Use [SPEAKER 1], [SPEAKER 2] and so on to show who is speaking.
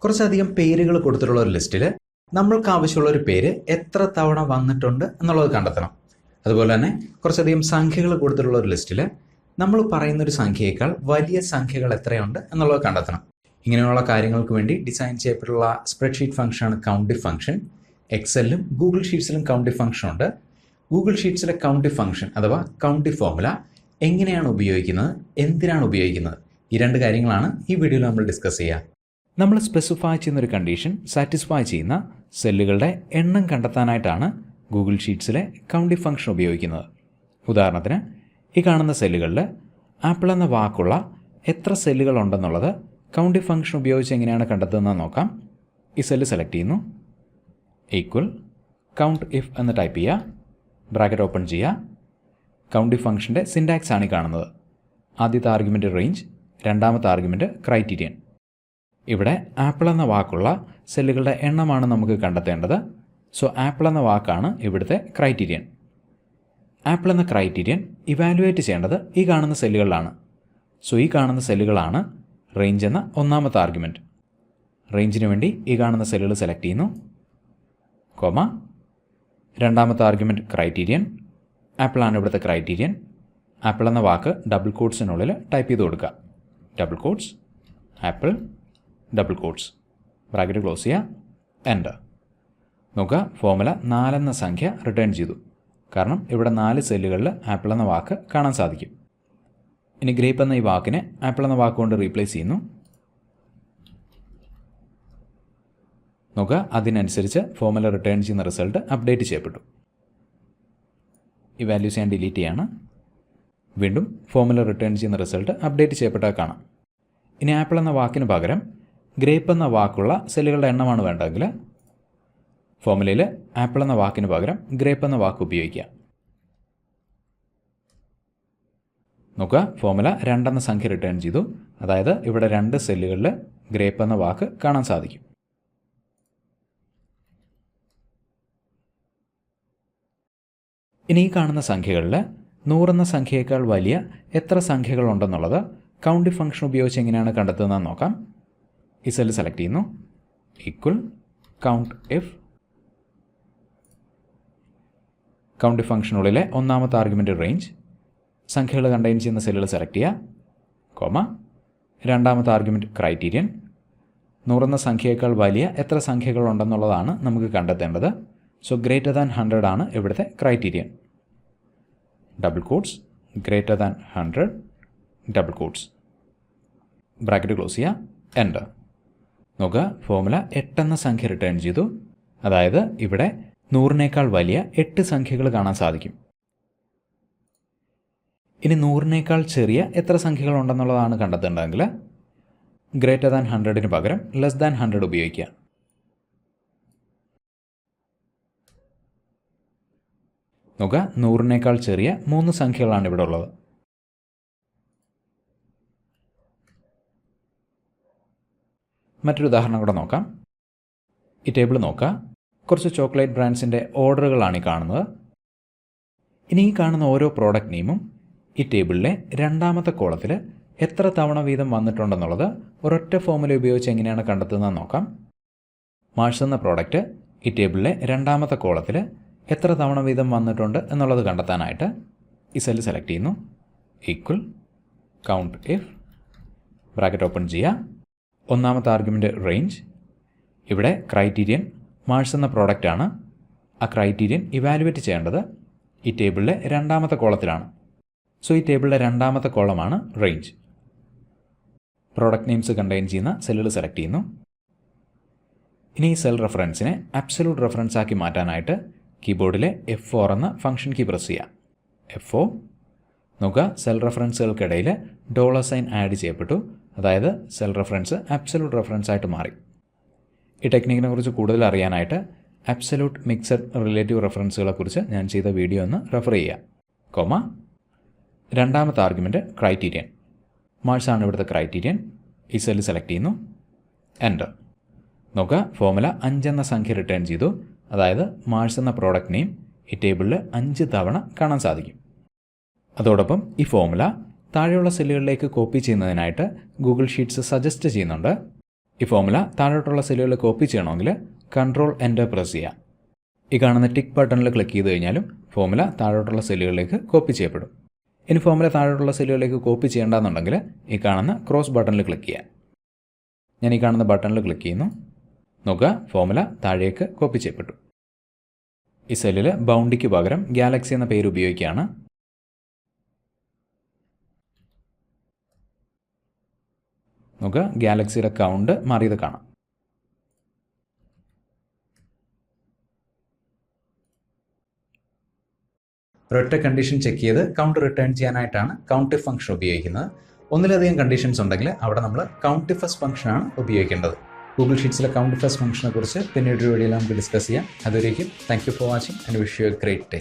[SPEAKER 1] കുറച്ചധികം പേരുകൾ കൊടുത്തിട്ടുള്ള ഒരു ലിസ്റ്റിൽ നമ്മൾക്ക് ആവശ്യമുള്ള ഒരു പേര് എത്ര തവണ വന്നിട്ടുണ്ട് എന്നുള്ളത് കണ്ടെത്തണം. അതുപോലെ തന്നെ കുറച്ചധികം സംഖ്യകൾ കൊടുത്തിട്ടുള്ള ഒരു ലിസ്റ്റിൽ നമ്മൾ പറയുന്ന ഒരു സംഖ്യയേക്കാൾ വലിയ സംഖ്യകൾ എത്രയുണ്ട് എന്നുള്ളത് കണ്ടെത്തണം. ഇങ്ങനെയുള്ള കാര്യങ്ങൾക്ക് വേണ്ടി ഡിസൈൻ ചെയ്യപ്പെട്ടുള്ള സ്പ്രെഡ്ഷീറ്റ് ഫംഗ്ഷനാണ് കൗണ്ടിഫ് ഫംഗ്ഷൻ. എക്സലിലും ഗൂഗിൾ ഷീറ്റ്സിലും കൗണ്ടിഫ് ഫംഗ്ഷൻ ഉണ്ട്. ഗൂഗിൾ ഷീറ്റ്സിലെ കൗണ്ടിഫ് ഫംഗ്ഷൻ അഥവാ കൗണ്ടിഫ് ഫോർമുല എങ്ങനെയാണ് ഉപയോഗിക്കുന്നത്, എന്തിനാണ് ഉപയോഗിക്കുന്നത്, ഈ രണ്ട് കാര്യങ്ങളാണ് ഈ വീഡിയോയിൽ നമ്മൾ ഡിസ്കസ് ചെയ്യുക. നമ്മൾ സ്പെസിഫൈ ചെയ്യുന്നൊരു കണ്ടീഷൻ സാറ്റിസ്ഫൈ ചെയ്യുന്ന സെല്ലുകളുടെ എണ്ണം കണ്ടെത്താനായിട്ടാണ് ഗൂഗിൾ ഷീറ്റ്സിലെ കൗണ്ടിഫ് ഫംഗ്ഷൻ ഉപയോഗിക്കുന്നത്. ഉദാഹരണത്തിന് ഈ കാണുന്ന സെല്ലുകളിൽ ആപ്പിൾ എന്ന വാക്കുള്ള എത്ര സെല്ലുകൾ ഉണ്ടെന്നുള്ളത് കൗണ്ടിഫ് ഫംഗ്ഷൻ ഉപയോഗിച്ച് എങ്ങനെയാണ് കണ്ടെത്തുന്നത് നോക്കാം. ഈ സെല്ല് സെലക്ട് ചെയ്യുന്നു, ഈക്വൽ കൗണ്ട് ഇഫ് എന്ന് ടൈപ്പ് ചെയ്യുക, ബ്രാക്കറ്റ് ഓപ്പൺ ചെയ്യുക. കൗണ്ടിഫ് ഫംഗ്ഷൻ്റെ സിൻടാക്സ് ആണ് ഈ കാണുന്നത്. ആദ്യത്തെ ആർഗ്യുമെൻറ്റ് റേഞ്ച്, രണ്ടാമത്തെ ആർഗ്യുമെൻറ്റ് ക്രൈറ്റീരിയൻ. ഇവിടെ ആപ്പിൾ എന്ന വാക്കുള്ള സെല്ലുകളുടെ എണ്ണമാണ് നമുക്ക് കണ്ടെത്തേണ്ടത്. സോ ആപ്പിൾ എന്ന വാക്കാണ് ഇവിടുത്തെ ക്രൈറ്റീരിയൻ. ആപ്പിൾ എന്ന ക്രൈറ്റീരിയൻ ഇവാലുവേറ്റ് ചെയ്യേണ്ടത് ഈ കാണുന്ന സെല്ലുകളിലാണ്. സോ ഈ കാണുന്ന സെല്ലുകളാണ് റേഞ്ച് എന്ന ഒന്നാമത്തെ ആർഗ്യുമെൻറ്റ്. റേഞ്ചിന് വേണ്ടി ഈ കാണുന്ന സെല്ലുകൾ സെലക്ട് ചെയ്യുന്നു, കോമ, രണ്ടാമത്തെ ആർഗ്യുമെൻറ്റ് ക്രൈറ്റീരിയൻ. ആപ്പിളാണ് ഇവിടുത്തെ ക്രൈറ്റീരിയൻ. ആപ്പിൾ എന്ന വാക്ക് ഡബിൾ കോട്ട്സിനുള്ളിൽ ടൈപ്പ് ചെയ്ത് കൊടുക്കുക, double quotes apple double quotes, bracket close ചെയ്യുക, എൻ്റർ. നോക്കുക, ഫോർമുല 4 എന്ന സംഖ്യ റിട്ടേൺ ചെയ്തു. കാരണം ഇവിടെ 4 സെല്ലുകളിൽ ആപ്പിൾ എന്ന വാക്ക് കാണാൻ സാധിക്കും. ഇനി ഗ്രേപ്പ് എന്ന ഈ വാക്കിനെ ആപ്പിൾ എന്ന വാക്കുകൊണ്ട് റീപ്ലേസ് ചെയ്യുന്നു. നോക്കുക, അതിനനുസരിച്ച് ഫോർമുല റിട്ടേൺ ചെയ്യുന്ന റിസൾട്ട് അപ്ഡേറ്റ് ചെയ്യപ്പെട്ടു. ഈ വാല്യൂസ് ഞാൻ ഡിലീറ്റ് ചെയ്യാണ്. വീണ്ടും ഫോർമുല റിട്ടേൺ ചെയ്യുന്ന റിസൾട്ട് അപ്ഡേറ്റ് ചെയ്യപ്പെട്ടാൽ കാണാം. ഇനി ആപ്പിൾ എന്ന വാക്കിന് പകരം ഗ്രേപ്പ് എന്ന വാക്കുള്ള സെല്ലുകളുടെ എണ്ണമാണ് വേണ്ടതെങ്കിൽ ഫോർമുലയിൽ ആപ്പിൾ എന്ന വാക്കിന് പകരം ഗ്രേപ്പ് എന്ന വാക്ക് ഉപയോഗിക്കുക. നോക്കുക, ഫോർമുല 2 എന്ന സംഖ്യ റിട്ടേൺ ചെയ്തു. അതായത് ഇവിടെ 2 സെല്ലുകളിൽ ഗ്രേപ്പ് എന്ന വാക്ക് കാണാൻ സാധിക്കും. ഇനി ഈ കാണുന്ന സംഖ്യകളിൽ 100 എന്ന സംഖ്യയേക്കാൾ വലിയ എത്ര സംഖ്യകളുണ്ടെന്നുള്ളത് കൗണ്ടിഫ് ഫംഗ്ഷൻ ഉപയോഗിച്ച് എങ്ങനെയാണ് കണ്ടെത്തുന്നതെന്ന് നോക്കാം. ഈ സെല്ല് സെലക്ട് ചെയ്യുന്നു, ഈക്വൽ കൗണ്ട് ഇഫ്. കൗണ്ടിഫ് ഫംഗ്ഷനുള്ളിലെ ഒന്നാമത്തെ ആർഗ്യുമെൻറ്റ് റേഞ്ച്, സംഖ്യകൾ കണ്ടെയ്ൻ ചെയ്യുന്ന സെല്ലുകൾ സെലക്ട് ചെയ്യുക, കോമ, രണ്ടാമത്തെ ആർഗ്യുമെൻറ്റ് ക്രൈറ്റീരിയൻ. 100 എന്ന സംഖ്യയേക്കാൾ വലിയ എത്ര സംഖ്യകളുണ്ടെന്നുള്ളതാണ് നമുക്ക് കണ്ടെത്തേണ്ടത്. സോ ഗ്രേറ്റർ ദാൻ 100 ആണ് ഇവിടുത്തെ criterion. Double quotes greater than 100 double quotes, bracket close ചെയ്യുക, എൻ്റർ. നോക്കുക, ഫോർമുല 8 എന്ന സംഖ്യ റിട്ടേൺ ചെയ്തു. അതായത് ഇവിടെ 100-നേക്കാൾ വലിയ 8 സംഖ്യകൾ കാണാൻ സാധിക്കും. ഇനി 100-നേക്കാൾ ചെറിയ എത്ര സംഖ്യകൾ ഉണ്ടെന്നുള്ളതാണ് കണ്ടെത്തേണ്ടതെങ്കിൽ ഗ്രേറ്റർ ദാൻ 100-ന് പകരം ലെസ് ദാൻ 100 ഉപയോഗിക്കുക. നോക്കുക, 100-നേക്കാൾ ചെറിയ 3 സംഖ്യകളാണ് ഇവിടെ ഉള്ളത്. മറ്റൊരു ഉദാഹരണം കൂടെ നോക്കാം. ഈ ടേബിൾ നോക്കുക, കുറച്ച് ചോക്ലേറ്റ് ബ്രാൻഡ്സിൻ്റെ ഓർഡറുകളാണ് ഈ കാണുന്നത്. ഇനി ഈ കാണുന്ന ഓരോ പ്രോഡക്റ്റ് നെയിമും ഈ ടേബിളിലെ രണ്ടാമത്തെ കോളത്തിൽ എത്ര തവണ വീതം വന്നിട്ടുണ്ടെന്നുള്ളത് ഒരൊറ്റ ഫോർമുല ഉപയോഗിച്ച് എങ്ങനെയാണ് കണ്ടെത്തുന്നതെന്ന് നോക്കാം. മാർസ് എന്ന പ്രോഡക്റ്റ് ഈ ടേബിളിലെ രണ്ടാമത്തെ കോളത്തിൽ എത്ര തവണ വീതം വന്നിട്ടുണ്ട് എന്നുള്ളത് കണ്ടെത്താനായിട്ട് ഈ സെല്ല് സെലക്ട് ചെയ്യുന്നു, equal count if, bracket open ചെയ്യുക. ഒന്നാമത്തെ ആർഗ്യുമെൻറ്റ് റേഞ്ച്. ഇവിടെ ക്രൈറ്റീരിയൻ മാർസ് എന്ന പ്രോഡക്റ്റാണ്. ആ ക്രൈറ്റീരിയൻ ഇവാലുവേറ്റ് ചെയ്യേണ്ടത് ഈ ടേബിളിലെ രണ്ടാമത്തെ കോളത്തിലാണ്. സോ ഈ ടേബിളിലെ രണ്ടാമത്തെ കോളമാണ് റേഞ്ച്. പ്രോഡക്റ്റ് നെയിംസ് കണ്ടെയ്ൻ ചെയ്യുന്ന സെല്ലുകൾ സെലക്ട് ചെയ്യുന്നു. ഇനി ഈ സെൽ റെഫറൻസിനെ അബ്സല്യൂട്ട് റെഫറൻസ് ആക്കി മാറ്റാനായിട്ട് കീബോർഡിലെ F4 എന്ന ഫംഗ്ഷൻ കീ പ്രസ് ചെയ്യുക, F4. നോക്കുക, സെൽ റെഫറൻസുകൾക്കിടയിൽ $സൈൻ ആഡ് ചെയ്യപ്പെട്ടു. അതായത് സെൽ റെഫറൻസ് അബ്സല്യൂട്ട് റെഫറൻസ് ആയിട്ട് മാറി. ഈ ടെക്നിക്കിനെ കുറിച്ച് കൂടുതൽ അറിയാനായിട്ട് അബ്സല്യൂട്ട് മിക്സഡ് റിലേറ്റീവ് റെഫറൻസുകളെക്കുറിച്ച് ഞാൻ ചെയ്ത വീഡിയോ ഒന്ന് റെഫർ ചെയ്യുക, കോമ, രണ്ടാമത്തെ ആർഗ്യുമെൻറ്റ് ക്രൈറ്റീരിയൻ. മാർസാണ് ഇവിടുത്തെ ക്രൈറ്റീരിയൻ. ഈ സെല്ല് സെലക്ട് ചെയ്യുന്നു, എൻ്റർ. നോക്കുക, ഫോർമുല 5 എന്ന സംഖ്യ റിട്ടേൺ ചെയ്തു. അതായത് മാർസ് എന്ന പ്രോഡക്റ്റ് നെയിം ഈ ടേബിളിൽ 5 തവണ കാണാൻ സാധിക്കും. അതോടൊപ്പം ഈ ഫോർമുല താഴെയുള്ള സെല്ലുകളിലേക്ക് കോപ്പി ചെയ്യുന്നതിനായിട്ട് ഗൂഗിൾ ഷീറ്റ്സ് സജസ്റ്റ് ചെയ്യുന്നുണ്ട്. ഈ ഫോമുല താഴോട്ടുള്ള സെല്ലുകളിൽ കോപ്പി ചെയ്യണമെങ്കിൽ കൺട്രോൾ എൻ്റർ പ്രസ് ചെയ്യാം. ഈ കാണുന്ന ടിക്ക് ബട്ടണിൽ ക്ലിക്ക് ചെയ്ത് കഴിഞ്ഞാലും ഫോമുല താഴോട്ടുള്ള സെല്ലുകളിലേക്ക് കോപ്പി ചെയ്യപ്പെടും. ഇനി ഫോമുല താഴോട്ടുള്ള സെല്ലുകളിലേക്ക് കോപ്പി ചെയ്യേണ്ടെന്നുണ്ടെങ്കിൽ ഈ കാണുന്ന ക്രോസ് ബട്ടണിൽ ക്ലിക്ക് ചെയ്യാം. ഞാൻ ഈ കാണുന്ന ബട്ടണിൽ ക്ലിക്ക് ചെയ്യുന്നു. നോക്കുക, ഫോമുല താഴേക്ക് കോപ്പി ചെയ്യപ്പെട്ടു. ഈ സെല്ലിൽ ബൗണ്ടിക്ക് പകരം ഗാലക്സി എന്ന പേര് ഉപയോഗിക്കുകയാണ്. നോക്കുക, ഗാലക്സിയുടെ കൗണ്ട് മാറിയത് കാണാം. ഒരൊറ്റ കണ്ടീഷൻ ചെക്ക് ചെയ്ത് കൗണ്ട് റിട്ടേൺ ചെയ്യാനായിട്ടാണ് കൗണ്ടിഫ് ഫംഗ്ഷൻ ഉപയോഗിക്കുന്നത്. ഒന്നിലധികം കണ്ടീഷൻസ് ഉണ്ടെങ്കിൽ അവിടെ നമ്മൾ കൗണ്ടിഫസ് ഫംഗ്ഷനാണ് ഉപയോഗിക്കേണ്ടത്. ഗൂഗിൾ ഷീറ്റ്സിലെ കൗണ്ടിഫസ് ഫംഗ്ഷനെ കുറിച്ച് പിന്നീട് ഒരു വീഡിയോയിൽ നമുക്ക് ഡിസ്കസ് ചെയ്യാം. അതുവരേക്കും thank you for watching and wish you A great day.